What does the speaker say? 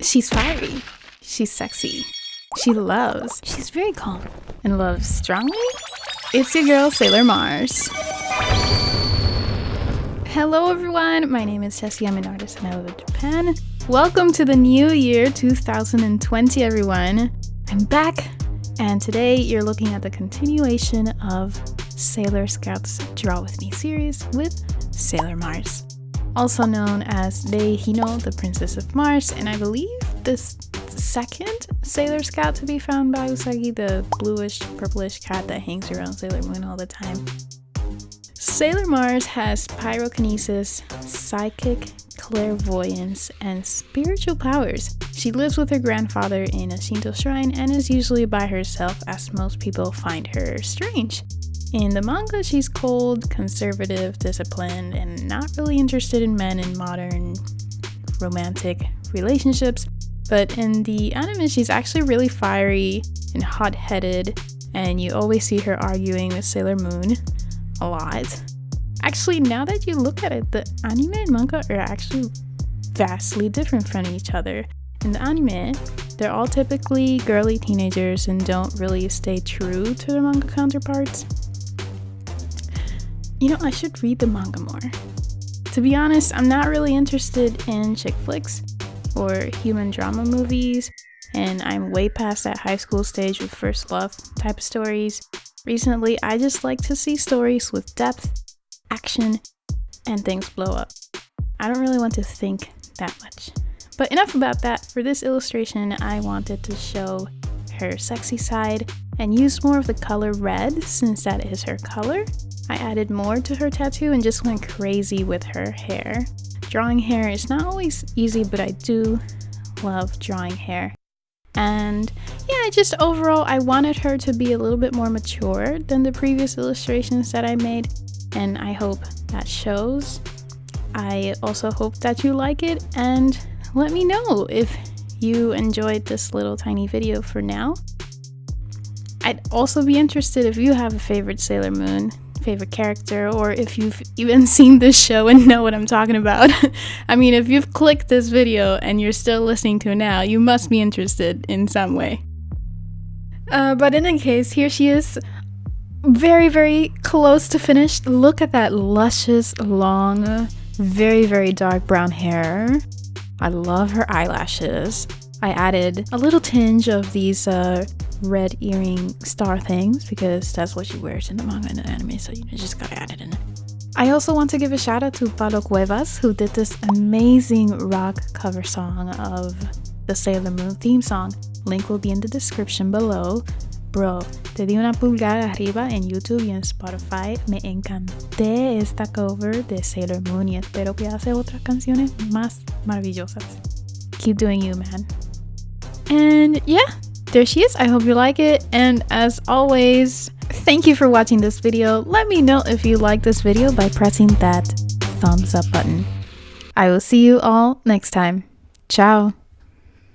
She's fiery. She's sexy. She loves. She's very calm. And loves strongly? It's your girl, Sailor Mars. Hello everyone, my name is Sepia. I'm an artist and I live in Japan. Welcome to the new year 2020 everyone. I'm back and today you're looking at the continuation of Sailor Scout's Draw With Me series with Sailor Mars. Also known as Rei Hino, the Princess of Mars, and I believe this second Sailor Scout to be found by Usagi, the bluish purplish cat that hangs around Sailor Moon all the time. Sailor Mars has pyrokinesis, psychic clairvoyance, and spiritual powers. She lives with her grandfather in a Shinto shrine and is usually by herself, as most people find her strange. In the manga, she's cold, conservative, disciplined, and not really interested in men in modern romantic relationships. But in the anime, she's actually really fiery and hot-headed, and you always see her arguing with Sailor Moon a lot. Actually, now that you look at it, the anime and manga are actually vastly different from each other. In the anime, they're all typically girly teenagers and don't really stay true to their manga counterparts. You know, I should read the manga more. To be honest, I'm not really interested in chick flicks or human drama movies, and I'm way past that high school stage with first love type of stories. Recently, I just like to see stories with depth, action, and things blow up. I don't really want to think that much. But enough about that. For this illustration, I wanted to show her sexy side and use more of the color red since that is her color. I added more to her tattoo and just went crazy with her hair. Drawing hair is not always easy, but I do love drawing hair. And yeah, just overall, I wanted her to be a little bit more mature than the previous illustrations that I made, and I hope that shows. I also hope that you like it, and let me know if you enjoyed this little tiny video for now. I'd also be interested if you have a favorite Sailor Moon, favorite character, or if you've even seen this show and know what I'm talking about. I mean, if you've clicked this video and you're still listening to it now, you must be interested in some way. But in any case, here she is, very, very close to finished. Look at that luscious, long, very, very dark brown hair. I love her eyelashes. I added a little tinge of these red earring star things because that's what she wears in the manga and the anime, so you just gotta add it in. I also want to give a shout out to Palo Cuevas, who did this amazing rock cover song of the Sailor Moon theme song. Link will be in the description below. Bro, te di una pulgada arriba en YouTube y en Spotify. Me encanté esta cover de Sailor Moon y espero que hace otras canciones más maravillosas. Keep doing you, man. And yeah, there she is. I hope you like it, and as always, thank you for watching this video. Let me know if you like this video by pressing that thumbs up button. I will see you all next time. Ciao.